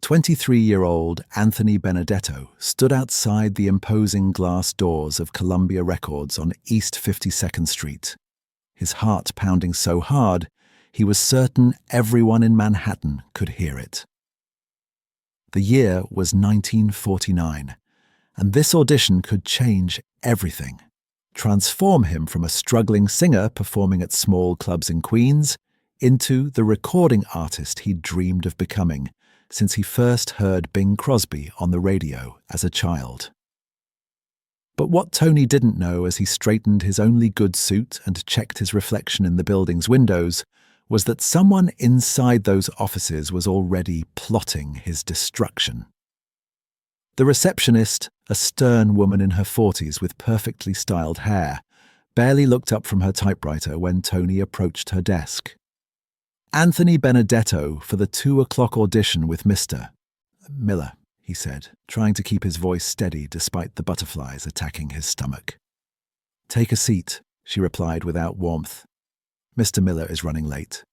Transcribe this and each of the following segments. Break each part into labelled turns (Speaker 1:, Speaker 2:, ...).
Speaker 1: 23-year-old Anthony Benedetto stood outside the imposing glass doors of Columbia Records on East 52nd Street, his heart pounding so hard he was certain everyone in Manhattan could hear it. The year was 1949, and this audition could change everything, transform him from a struggling singer performing at small clubs in Queens into the recording artist he'd dreamed of becoming since he first heard Bing Crosby on the radio as a child. But what Tony didn't know as he straightened his only good suit and checked his reflection in the building's windows was that someone inside those offices was already plotting his destruction. The receptionist, a stern woman in her 40s with perfectly styled hair, barely looked up from her typewriter when Tony approached her desk. "Anthony Benedetto for the 2 o'clock audition with Mr. Miller," he said, trying to keep his voice steady despite the butterflies attacking his stomach. "Take a seat," she replied without warmth. "Mr. Miller is running late."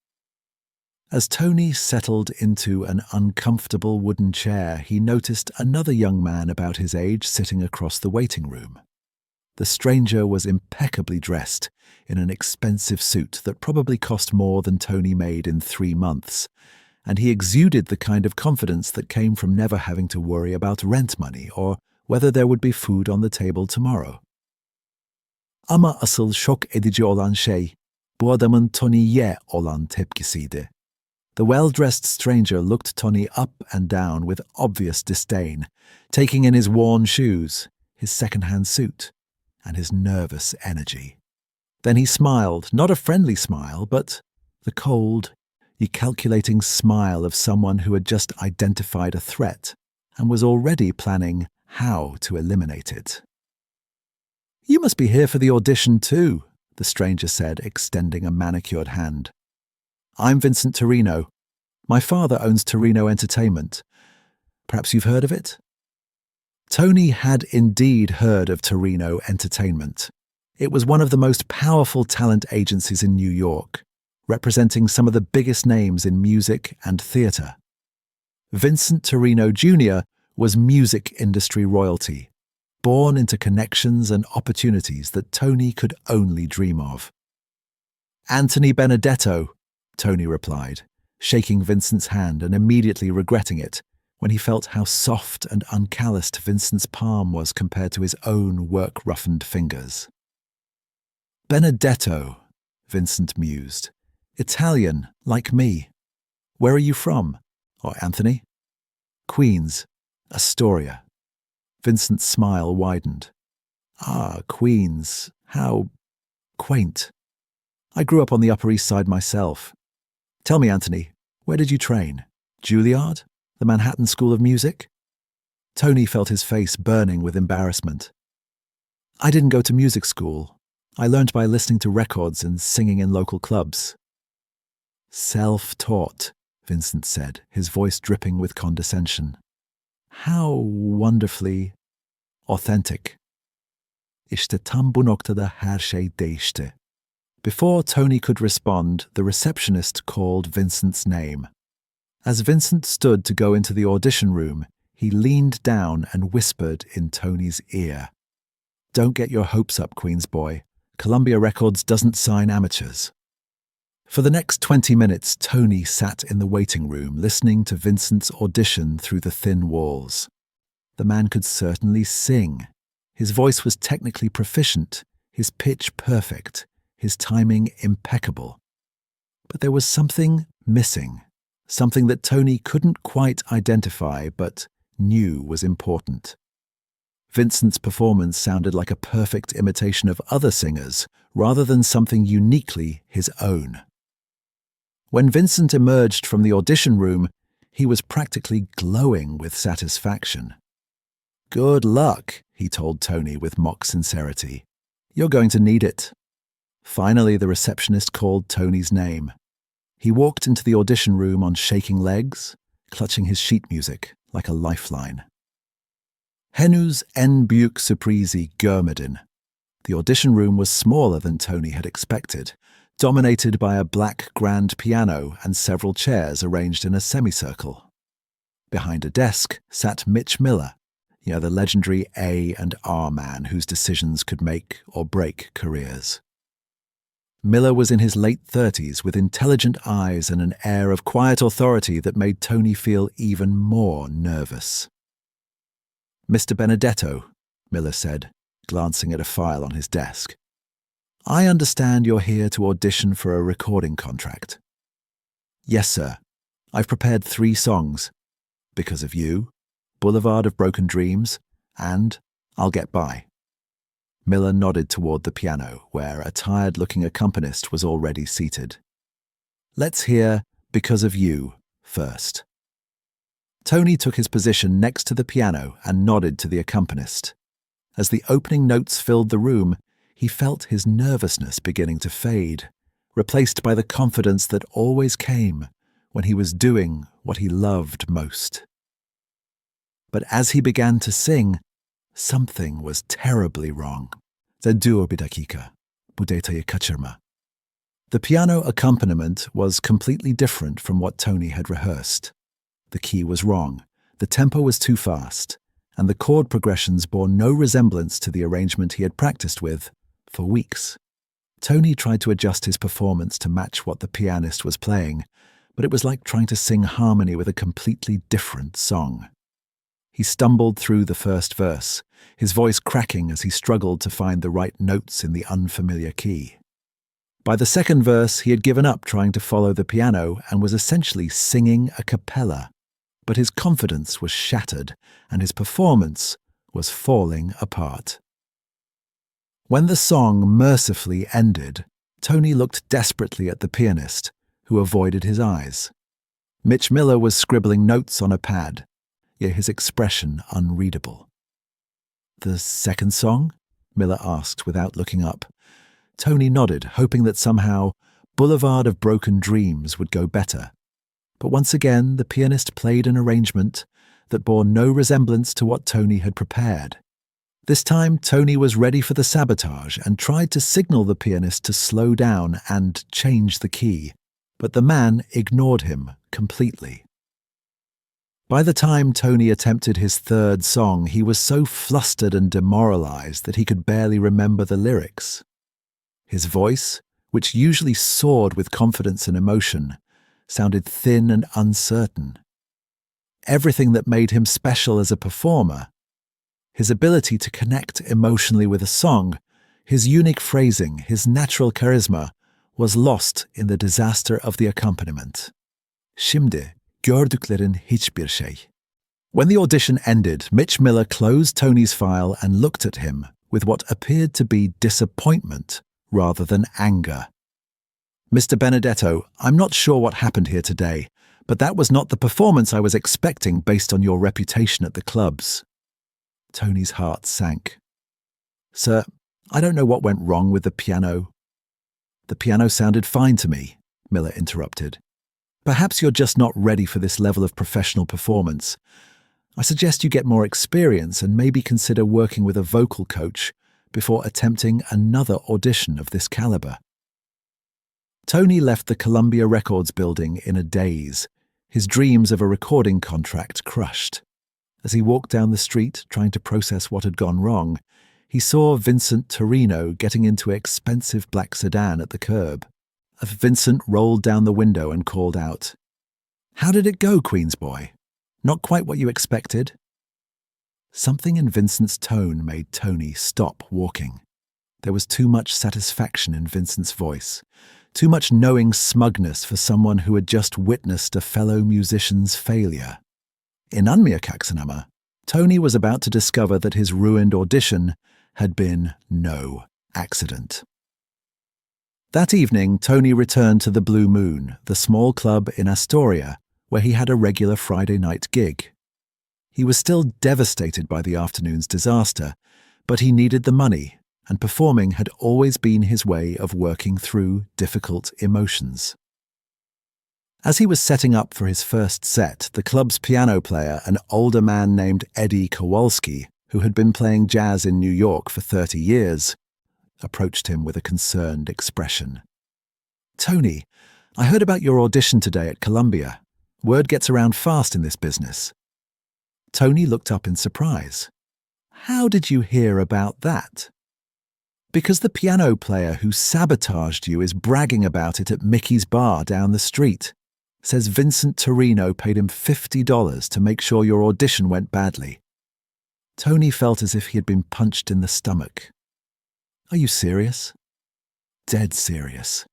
Speaker 1: As Tony settled into an uncomfortable wooden chair, he noticed another young man about his age sitting across the waiting room. The stranger was impeccably dressed in an expensive suit that probably cost more than Tony made in 3 months, and he exuded the kind of confidence that came from never having to worry about rent money or whether there would be food on the table tomorrow. "Ama asıl şok edici olan şey, bu adamın Tony'ye olan tepkisiydi." The well-dressed stranger looked Tony up and down with obvious disdain, taking in his worn shoes, his second-hand suit, and his nervous energy. Then he smiled, not a friendly smile, but the cold, calculating smile of someone who had just identified a threat and was already planning how to eliminate it. "You must be here for the audition too," the stranger said, extending a manicured hand. "I'm Vincent Torrino. My father owns Torrino Entertainment. Perhaps you've heard of it?" Tony had indeed heard of Torrino Entertainment. It was one of the most powerful talent agencies in New York, representing some of the biggest names in music and theatre. Vincent Torrino Jr. was music industry royalty, born into connections and opportunities that Tony could only dream of. "Anthony Benedetto," Tony replied, shaking Vincent's hand and immediately regretting it when he felt how soft and uncalloused Vincent's palm was compared to his own work-roughened fingers. "Benedetto," Vincent mused. "Italian, like me. Where are you from? Or Anthony?" "Queens, Astoria." Vincent's smile widened. "Ah, Queens. How quaint. I grew up on the Upper East Side myself. Tell me, Anthony, where did you train? Juilliard? The Manhattan School of Music?" Tony felt his face burning with embarrassment. "I didn't go to music school. I learned by listening to records and singing in local clubs." "Self-taught," Vincent said, his voice dripping with condescension. "How wonderfully authentic." "İşte tam bu noktada her şey değişti." Before Tony could respond, the receptionist called Vincent's name. As Vincent stood to go into the audition room, he leaned down and whispered in Tony's ear, "Don't get your hopes up, Queens boy. Columbia Records doesn't sign amateurs." For the next 20 minutes, Tony sat in the waiting room listening to Vincent's audition through the thin walls. The man could certainly sing. His voice was technically proficient, his pitch perfect, his timing impeccable. But there was something missing, something that Tony couldn't quite identify but knew was important. Vincent's performance sounded like a perfect imitation of other singers rather than something uniquely his own. When Vincent emerged from the audition room, he was practically glowing with satisfaction. "Good luck," he told Tony with mock sincerity. "You're going to need it." Finally, the receptionist called Tony's name. He walked into the audition room on shaking legs, clutching his sheet music like a lifeline. Henüz en büyük sürprizi görmedin. The audition room was smaller than Tony had expected, dominated by a black grand piano and several chairs arranged in a semicircle. Behind a desk sat Mitch Miller, the legendary A and R man whose decisions could make or break careers. Miller was in his late 30s with intelligent eyes and an air of quiet authority that made Tony feel even more nervous. "Mr. Benedetto," Miller said, glancing at a file on his desk, "I understand you're here to audition for a recording contract." "Yes, sir. I've prepared 3 songs. Because of You, Boulevard of Broken Dreams, and I'll Get By." Miller nodded toward the piano, where a tired-looking accompanist was already seated. "Let's hear Because of You first." Tony took his position next to the piano and nodded to the accompanist. As the opening notes filled the room, he felt his nervousness beginning to fade, replaced by the confidence that always came when he was doing what he loved most. But as he began to sing, something was terribly wrong. "Zaduo bidakika, budetaya kaçırma." The piano accompaniment was completely different from what Tony had rehearsed. The key was wrong, the tempo was too fast, and the chord progressions bore no resemblance to the arrangement he had practiced with for weeks. Tony tried to adjust his performance to match what the pianist was playing, but it was like trying to sing harmony with a completely different song. He stumbled through the first verse, his voice cracking as he struggled to find the right notes in the unfamiliar key. By the second verse, he had given up trying to follow the piano and was essentially singing a cappella. But his confidence was shattered, and his performance was falling apart. When the song mercifully ended, Tony looked desperately at the pianist, who avoided his eyes. Mitch Miller was scribbling notes on a pad, yet his expression unreadable. "The second song?" Miller asked without looking up. Tony nodded, hoping that somehow Boulevard of Broken Dreams would go better. But once again, the pianist played an arrangement that bore no resemblance to what Tony had prepared. This time, Tony was ready for the sabotage and tried to signal the pianist to slow down and change the key, but the man ignored him completely. By the time Tony attempted his third song, he was so flustered and demoralized that he could barely remember the lyrics. His voice, which usually soared with confidence and emotion, sounded thin and uncertain. Everything that made him special as a performer, his ability to connect emotionally with a song, his unique phrasing, his natural charisma, was lost in the disaster of the accompaniment. Şimdi gördüklerin hiçbir şey. When the audition ended, Mitch Miller closed Tony's file and looked at him with what appeared to be disappointment rather than anger. "Mr. Benedetto, I'm not sure what happened here today, but that was not the performance I was expecting based on your reputation at the clubs." Tony's heart sank. "Sir, I don't know what went wrong with the piano." "The piano sounded fine to me," Miller interrupted. "Perhaps you're just not ready for this level of professional performance. I suggest you get more experience and maybe consider working with a vocal coach before attempting another audition of this caliber." Tony left the Columbia Records building in a daze, his dreams of a recording contract crushed. As he walked down the street, trying to process what had gone wrong, he saw Vincent Torrino getting into an expensive black sedan at the curb. Vincent rolled down the window and called out, "How did it go, Queen's boy? Not quite what you expected?" Something in Vincent's tone made Tony stop walking. There was too much satisfaction in Vincent's voice, too much knowing smugness for someone who had just witnessed a fellow musician's failure. In Unmiyakaxanama, Tony was about to discover that his ruined audition had been no accident. That evening, Tony returned to the Blue Moon, the small club in Astoria, where he had a regular Friday night gig. He was still devastated by the afternoon's disaster, but he needed the money, and performing had always been his way of working through difficult emotions. As he was setting up for his first set, the club's piano player, an older man named Eddie Kowalski, who had been playing jazz in New York for 30 years, approached him with a concerned expression. "Tony, I heard about your audition today at Columbia. Word gets around fast in this business. Tony looked up in surprise. How did you hear about that? Because the piano player who sabotaged you is bragging about it at Mickey's bar down the street. Says Vincent Torrino paid him $50 to make sure your audition went badly. Tony felt as if he had been punched in the stomach. Are you serious? Dead serious.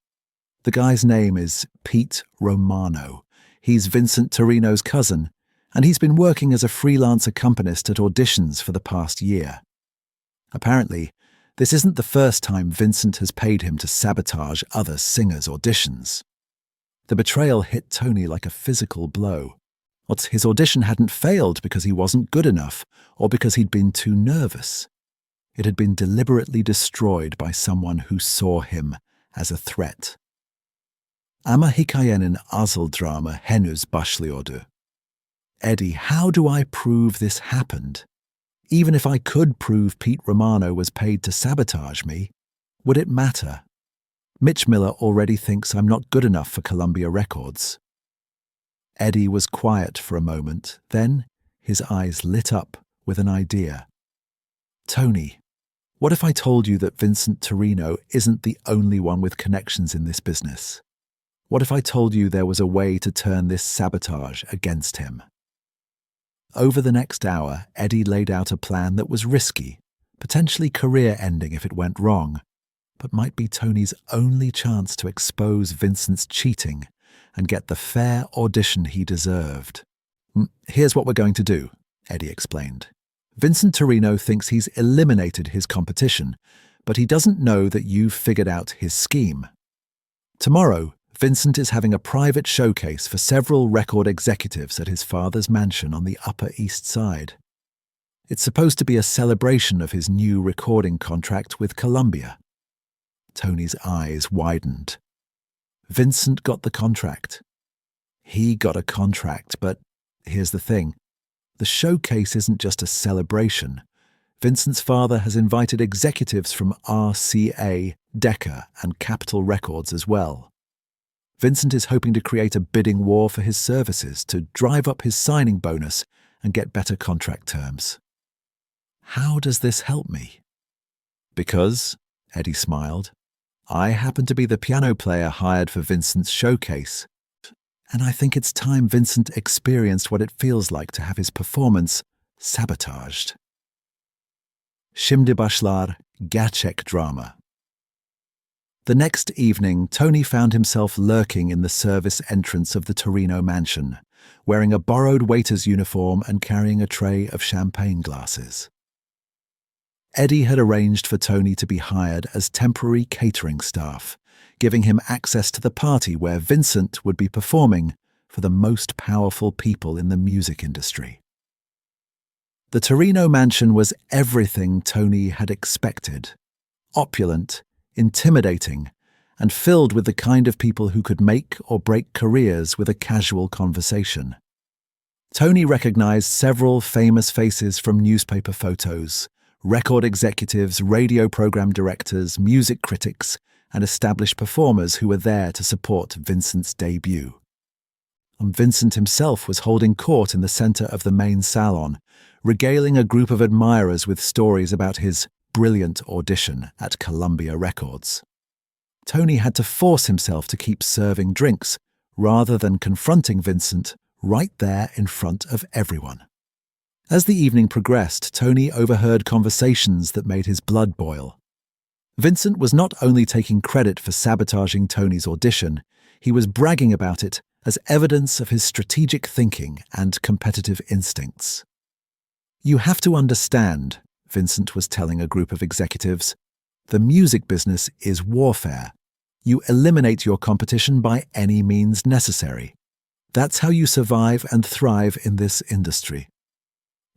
Speaker 1: The guy's name is Pete Romano. He's Vincent Torrino's cousin, and he's been working as a freelance accompanist at auditions for the past year. Apparently, this isn't the first time Vincent has paid him to sabotage other singers' auditions. The betrayal hit Tony like a physical blow. His audition hadn't failed because he wasn't good enough or because he'd been too nervous. It had been deliberately destroyed by someone who saw him as a threat. Ama hikayenin asıl drama henüz başlıyordu. Eddie, how do I prove this happened? Even if I could prove Pete Romano was paid to sabotage me, would it matter? Mitch Miller already thinks I'm not good enough for Columbia Records. Eddie was quiet for a moment, then his eyes lit up with an idea. Tony, what if I told you that Vincent Torrino isn't the only one with connections in this business? What if I told you there was a way to turn this sabotage against him? Over the next hour, Eddie laid out a plan that was risky, potentially career-ending if it went wrong, but might be Tony's only chance to expose Vincent's cheating and get the fair audition he deserved. Here's what we're going to do, Eddie explained. Vincent Torrino thinks he's eliminated his competition, but he doesn't know that you've figured out his scheme. Tomorrow, Vincent is having a private showcase for several record executives at his father's mansion on the Upper East Side. It's supposed to be a celebration of his new recording contract with Columbia. Tony's eyes widened. Vincent got the contract. He got a contract, but here's the thing. The showcase isn't just a celebration. Vincent's father has invited executives from RCA, Decca, and Capitol Records as well. Vincent is hoping to create a bidding war for his services to drive up his signing bonus and get better contract terms. How does this help me? Because, Eddie smiled, I happen to be the piano player hired for Vincent's showcase, and I think it's time Vincent experienced what it feels like to have his performance sabotaged. Şimdi başlar gerçek drama. The next evening, Tony found himself lurking in the service entrance of the Torrino mansion, wearing a borrowed waiter's uniform and carrying a tray of champagne glasses. Eddie had arranged for Tony to be hired as temporary catering staff, giving him access to the party where Vincent would be performing for the most powerful people in the music industry. The Torrino mansion was everything Tony had expected: opulent, intimidating, and filled with the kind of people who could make or break careers with a casual conversation. Tony recognized several famous faces from newspaper photos: record executives, radio program directors, music critics, and established performers who were there to support Vincent's debut. And Vincent himself was holding court in the center of the main salon, regaling a group of admirers with stories about his brilliant audition at Columbia Records. Tony had to force himself to keep serving drinks rather than confronting Vincent right there in front of everyone. As the evening progressed, Tony overheard conversations that made his blood boil. Vincent was not only taking credit for sabotaging Tony's audition, he was bragging about it as evidence of his strategic thinking and competitive instincts. "You have to understand," Vincent was telling a group of executives, "the music business is warfare. You eliminate your competition by any means necessary. That's how you survive and thrive in this industry."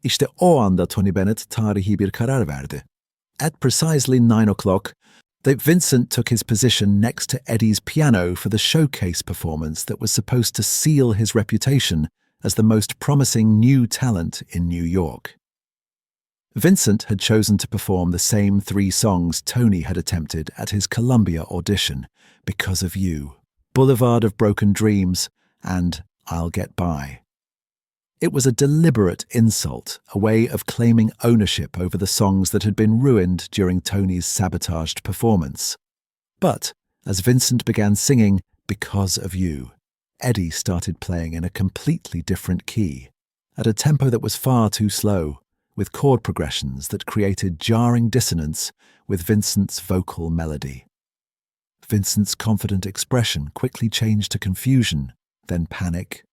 Speaker 1: İşte o anda Tony Bennett tarihi bir karar verdi. At precisely 9 o'clock, Vincent took his position next to Eddie's piano for the showcase performance that was supposed to seal his reputation as the most promising new talent in New York. Vincent had chosen to perform the same 3 songs Tony had attempted at his Columbia audition: Because of You, Boulevard of Broken Dreams, and I'll Get By. It was a deliberate insult, a way of claiming ownership over the songs that had been ruined during Tony's sabotaged performance. But as Vincent began singing "Because of You," Eddie started playing in a completely different key, at a tempo that was far too slow, with chord progressions that created jarring dissonance with Vincent's vocal melody. Vincent's confident expression quickly changed to confusion, then panic,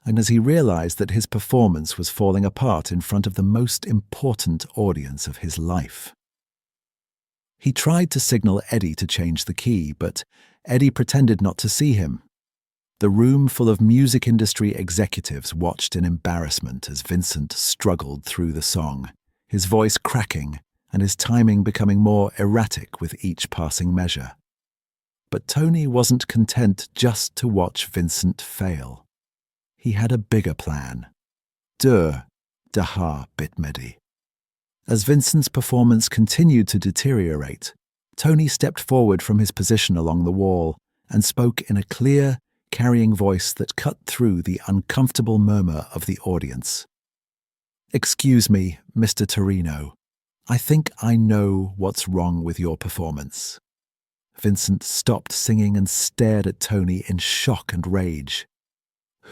Speaker 1: and as he realized that his performance was falling apart in front of the most important audience of his life. He tried to signal Eddie to change the key, but Eddie pretended not to see him. The room full of music industry executives watched in embarrassment as Vincent struggled through the song, his voice cracking and his timing becoming more erratic with each passing measure. But Tony wasn't content just to watch Vincent fail. He had a bigger plan. Det har bitmedi. As Vincent's performance continued to deteriorate, Tony stepped forward from his position along the wall and spoke in a clear, carrying voice that cut through the uncomfortable murmur of the audience. "Excuse me, Mr. Torrino. I think I know what's wrong with your performance." Vincent stopped singing and stared at Tony in shock and rage.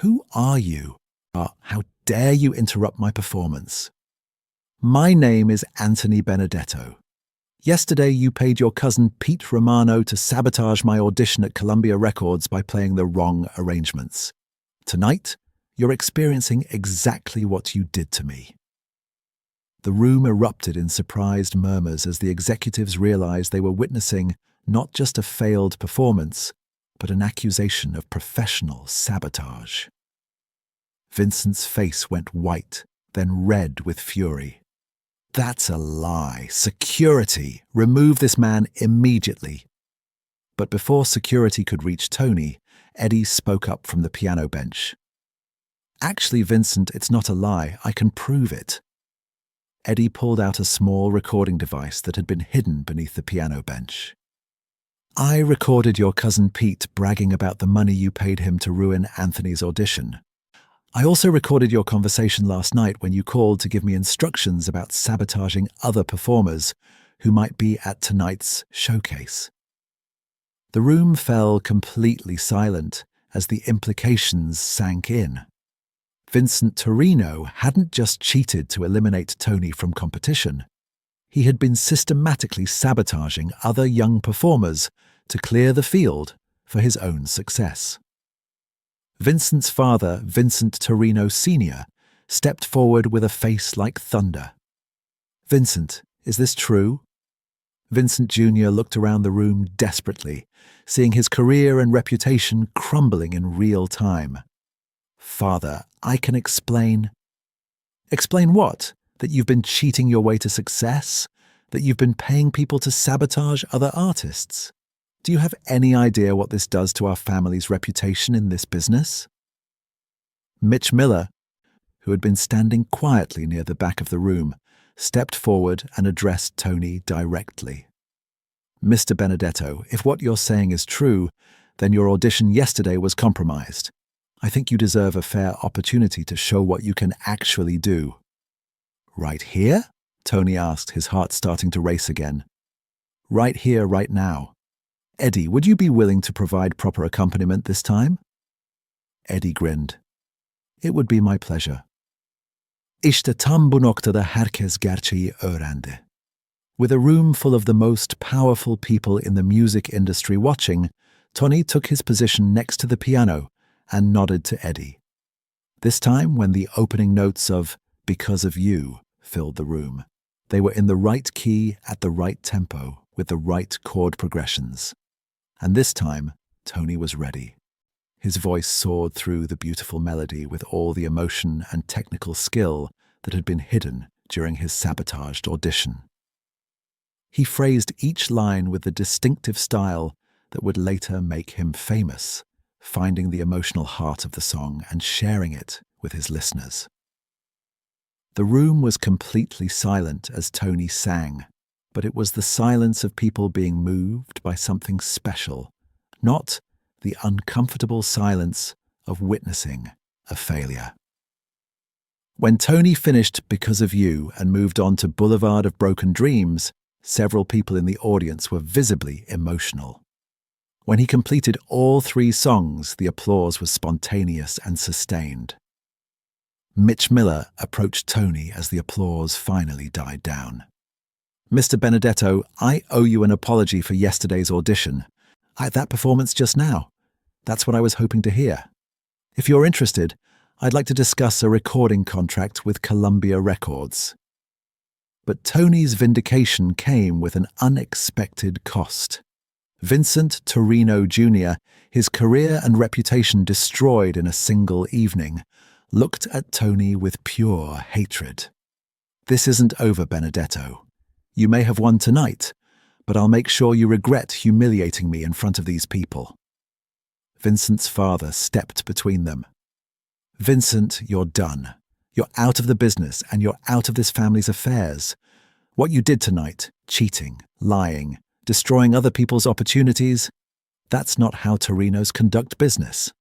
Speaker 1: "Who are you? How dare you interrupt my performance? My name is Anthony Benedetto. Yesterday you paid your cousin Pete Romano to sabotage my audition at Columbia Records by playing the wrong arrangements. Tonight, you're experiencing exactly what you did to me." The room erupted in surprised murmurs as the executives realized they were witnessing not just a failed performance, but an accusation of professional sabotage. Vincent's face went white, then red with fury. "That's a lie. Security! Remove this man immediately." But before security could reach Tony, Eddie spoke up from the piano bench. "Actually, Vincent, it's not a lie. I can prove it." Eddie pulled out a small recording device that had been hidden beneath the piano bench. "I recorded your cousin Pete bragging about the money you paid him to ruin Anthony's audition. I also recorded your conversation last night when you called to give me instructions about sabotaging other performers who might be at tonight's showcase." The room fell completely silent as the implications sank in. Vincent Torrino hadn't just cheated to eliminate Tony from competition. He had been systematically sabotaging other young performers to clear the field for his own success. Vincent's father, Vincent Torrino Sr., stepped forward with a face like thunder. "Vincent, is this true?" Vincent Jr. looked around the room desperately, seeing his career and reputation crumbling in real time. "Father, I can explain." "Explain what? That you've been cheating your way to success? That you've been paying people to sabotage other artists? Do you have any idea what this does to our family's reputation in this business?" Mitch Miller, who had been standing quietly near the back of the room, stepped forward and addressed Tony directly. "Mr. Benedetto, if what you're saying is true, then your audition yesterday was compromised. I think you deserve a fair opportunity to show what you can actually do." "Right here?" Tony asked, his heart starting to race again. "Right here, right now. Eddie, would you be willing to provide proper accompaniment this time?" Eddie grinned. "It would be my pleasure." İşte tam bu noktada herkes gerçeği öğrendi. With a room full of the most powerful people in the music industry watching, Tony took his position next to the piano and nodded to Eddie. This time, when the opening notes of "Because of You" filled the room, they were in the right key at the right tempo with the right chord progressions. And this time, Tony was ready. His voice soared through the beautiful melody with all the emotion and technical skill that had been hidden during his sabotaged audition. He phrased each line with the distinctive style that would later make him famous, finding the emotional heart of the song and sharing it with his listeners. The room was completely silent as Tony sang, but it was the silence of people being moved by something special, not the uncomfortable silence of witnessing a failure. When Tony finished Because of You and moved on to Boulevard of Broken Dreams, several people in the audience were visibly emotional. When he completed all 3 songs, the applause was spontaneous and sustained. Mitch Miller approached Tony as the applause finally died down. "Mr. Benedetto, I owe you an apology for yesterday's audition. That performance just now. That's what I was hoping to hear. If you're interested, I'd like to discuss a recording contract with Columbia Records." But Tony's vindication came with an unexpected cost. Vincent Torrino Jr., his career and reputation destroyed in a single evening, looked at Tony with pure hatred. "This isn't over, Benedetto. You may have won tonight, but I'll make sure you regret humiliating me in front of these people." Vincent's father stepped between them. "Vincent, you're done. You're out of the business and you're out of this family's affairs. What you did tonight, cheating, lying, destroying other people's opportunities, that's not how Torrinos conduct business."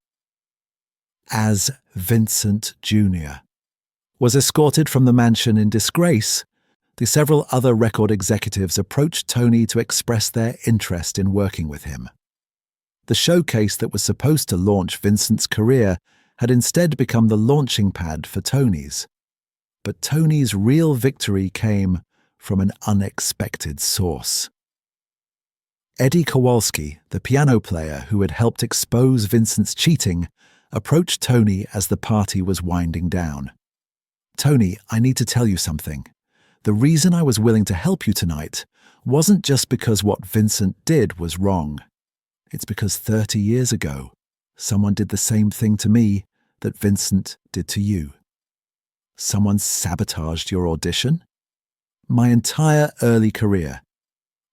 Speaker 1: As Vincent Jr. was escorted from the mansion in disgrace, the several other record executives approached Tony to express their interest in working with him. The showcase that was supposed to launch Vincent's career had instead become the launching pad for Tony's. But Tony's real victory came from an unexpected source. Eddie Kowalski, the piano player who had helped expose Vincent's cheating, approached Tony as the party was winding down. "Tony, I need to tell you something. The reason I was willing to help you tonight wasn't just because what Vincent did was wrong. It's because 30 years ago, someone did the same thing to me that Vincent did to you. Someone sabotaged your audition? My entire early career.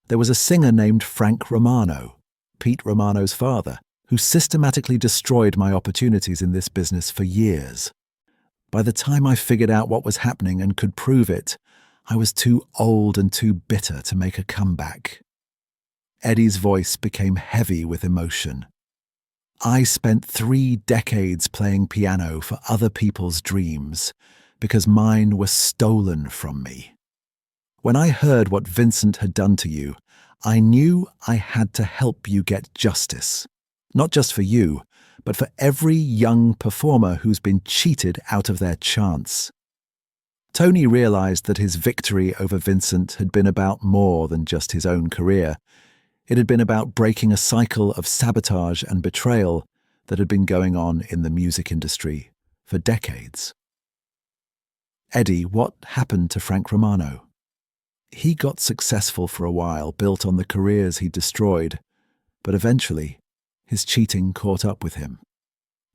Speaker 1: There was a singer named Frank Romano, Pete Romano's father, who systematically destroyed my opportunities in this business for years. By the time I figured out what was happening and could prove it, I was too old and too bitter to make a comeback." Eddie's voice became heavy with emotion. "I spent 3 decades playing piano for other people's dreams because mine were stolen from me. When I heard what Vincent had done to you, I knew I had to help you get justice. Not just for you, but for every young performer who's been cheated out of their chance." Tony realized that his victory over Vincent had been about more than just his own career. It had been about breaking a cycle of sabotage and betrayal that had been going on in the music industry for decades. "Eddie, what happened to Frank Romano?" "He got successful for a while, built on the careers he destroyed, but eventually his cheating caught up with him.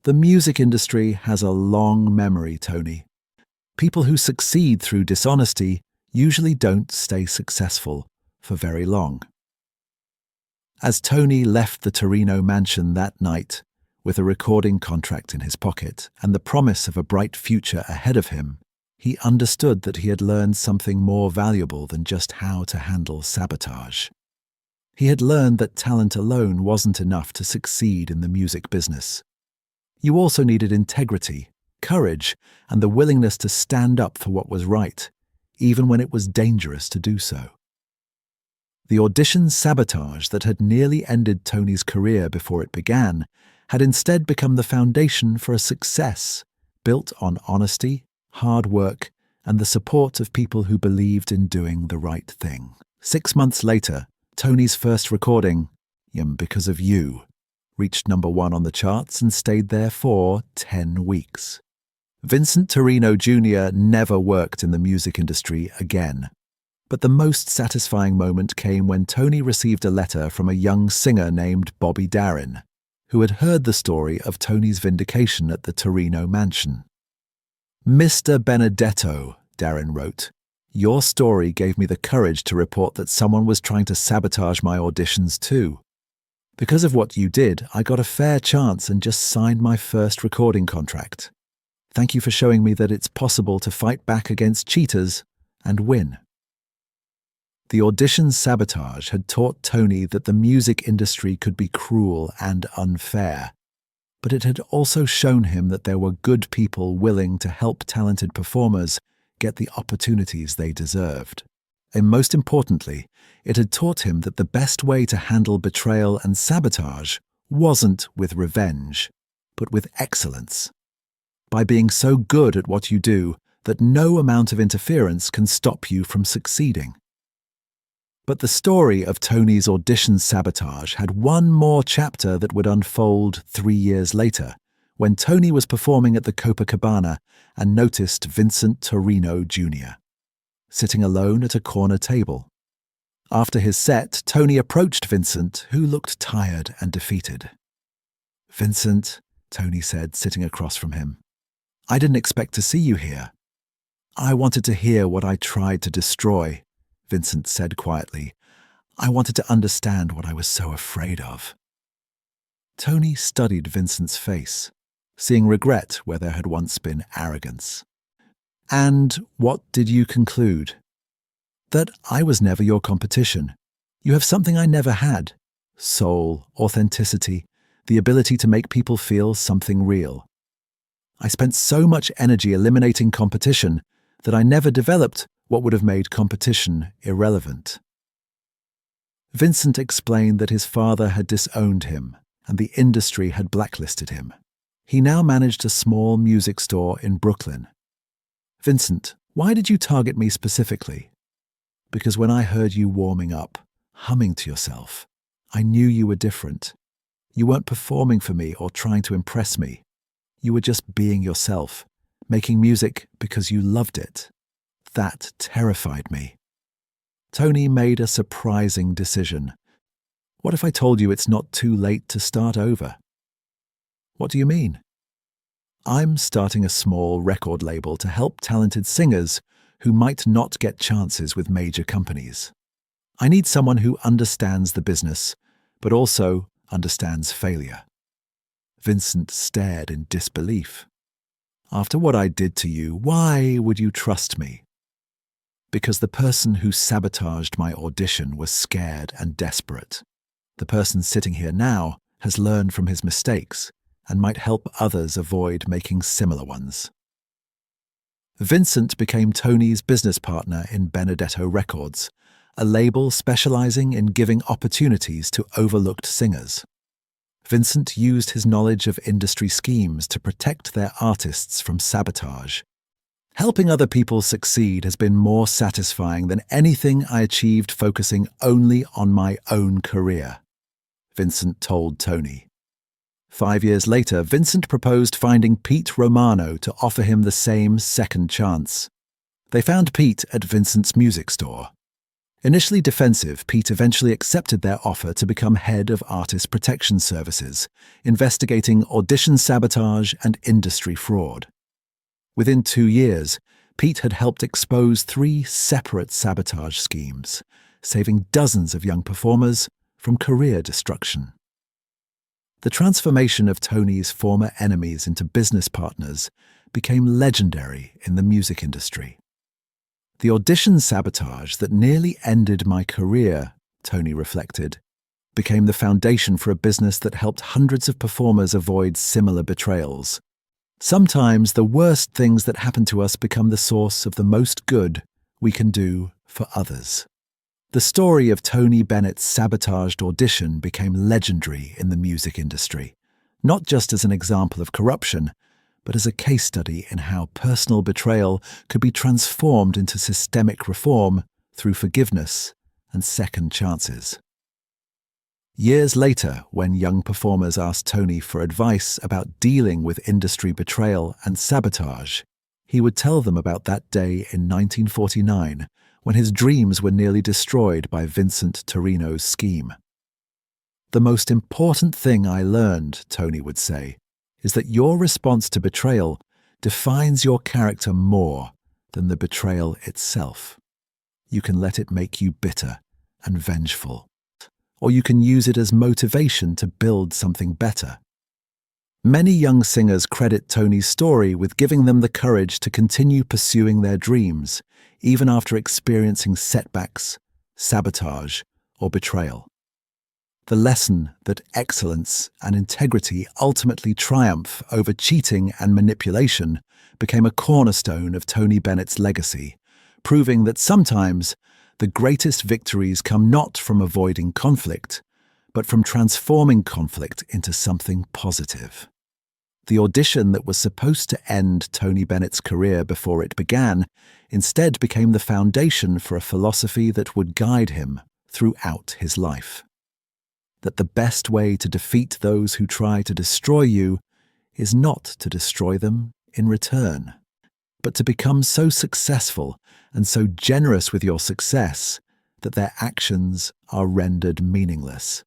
Speaker 1: The music industry has a long memory, Tony. People who succeed through dishonesty usually don't stay successful for very long." As Tony left the Torrino mansion that night, with a recording contract in his pocket and the promise of a bright future ahead of him, he understood that he had learned something more valuable than just how to handle sabotage. He had learned that talent alone wasn't enough to succeed in the music business. You also needed integrity, courage, and the willingness to stand up for what was right, even when it was dangerous to do so. The audition sabotage that had nearly ended Tony's career before it began had instead become the foundation for a success built on honesty, hard work, and the support of people who believed in doing the right thing. 6 months later, Tony's first recording, Because of You, reached #1 on the charts and stayed there for 10 weeks. Vincent Torrino Jr. never worked in the music industry again. But the most satisfying moment came when Tony received a letter from a young singer named Bobby Darin, who had heard the story of Tony's vindication at the Torrino mansion. "Mr. Benedetto," Darin wrote, "your story gave me the courage to report that someone was trying to sabotage my auditions too. Because of what you did, I got a fair chance and just signed my first recording contract. Thank you for showing me that it's possible to fight back against cheaters and win." The audition sabotage had taught Tony that the music industry could be cruel and unfair. but it had also shown him that there were good people willing to help talented performers get the opportunities they deserved. And most importantly, it had taught him that the best way to handle betrayal and sabotage wasn't with revenge, but with excellence. By being so good at what you do that no amount of interference can stop you from succeeding. But the story of Tony's audition sabotage had one more chapter that would unfold 3 years later, when Tony was performing at the Copacabana and noticed Vincent Torrino Jr. sitting alone at a corner table. After his set, Tony approached Vincent, who looked tired and defeated. "Vincent," Tony said, sitting across from him, "I didn't expect to see you here." "I wanted to hear what I tried to destroy," Vincent said quietly. "I wanted to understand what I was so afraid of." Tony studied Vincent's face, seeing regret where there had once been arrogance. "And what did you conclude?" "That I was never your competition. You have something I never had: soul, authenticity, the ability to make people feel something real. I spent so much energy eliminating competition that I never developed what would have made competition irrelevant." Vincent explained that his father had disowned him and the industry had blacklisted him. He now managed a small music store in Brooklyn. "Vincent, why did you target me specifically?" "Because when I heard you warming up, humming to yourself, I knew you were different. You weren't performing for me or trying to impress me. You were just being yourself, making music because you loved it. That terrified me." Tony made a surprising decision. "What if I told you it's not too late to start over?" "What do you mean?" "I'm starting a small record label to help talented singers who might not get chances with major companies. I need someone who understands the business, but also understands failure." Vincent stared in disbelief. "After what I did to you, why would you trust me?" "Because the person who sabotaged my audition was scared and desperate. The person sitting here now has learned from his mistakes and might help others avoid making similar ones." Vincent became Tony's business partner in Benedetto Records, a label specializing in giving opportunities to overlooked singers. Vincent used his knowledge of industry schemes to protect their artists from sabotage. "Helping other people succeed has been more satisfying than anything I achieved focusing only on my own career," Vincent told Tony. 5 years later, Vincent proposed finding Pete Romano to offer him the same second chance. They found Pete at Vincent's music store. Initially defensive, Pete eventually accepted their offer to become head of artist protection services, investigating audition sabotage and industry fraud. Within 2 years, Pete had helped expose 3 separate sabotage schemes, saving dozens of young performers from career destruction. The transformation of Tony's former enemies into business partners became legendary in the music industry. "The audition sabotage that nearly ended my career," Tony reflected, "became the foundation for a business that helped hundreds of performers avoid similar betrayals. Sometimes the worst things that happen to us become the source of the most good we can do for others." The story of Tony Bennett's sabotaged audition became legendary in the music industry, not just as an example of corruption, but as a case study in how personal betrayal could be transformed into systemic reform through forgiveness and second chances. Years later, when young performers asked Tony for advice about dealing with industry betrayal and sabotage, he would tell them about that day in 1949 when his dreams were nearly destroyed by Vincent Torrino's scheme. "The most important thing I learned," Tony would say, "is that your response to betrayal defines your character more than the betrayal itself. You can let it make you bitter and vengeful, or you can use it as motivation to build something better." Many young singers credit Tony's story with giving them the courage to continue pursuing their dreams, even after experiencing setbacks, sabotage, or betrayal. The lesson that excellence and integrity ultimately triumph over cheating and manipulation became a cornerstone of Tony Bennett's legacy, proving that sometimes the greatest victories come not from avoiding conflict, but from transforming conflict into something positive. The audition that was supposed to end Tony Bennett's career before it began instead became the foundation for a philosophy that would guide him throughout his life. That the best way to defeat those who try to destroy you is not to destroy them in return, but to become so successful and so generous with your success that their actions are rendered meaningless.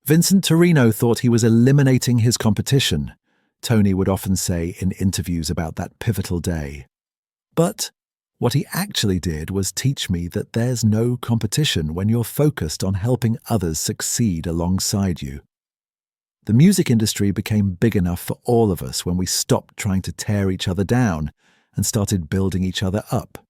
Speaker 1: Vincent Torrino thought he was eliminating his competition, Tony would often say in interviews about that pivotal day. But what he actually did was teach me that there's no competition when you're focused on helping others succeed alongside you. The music industry became big enough for all of us when we stopped trying to tear each other down and started building each other up.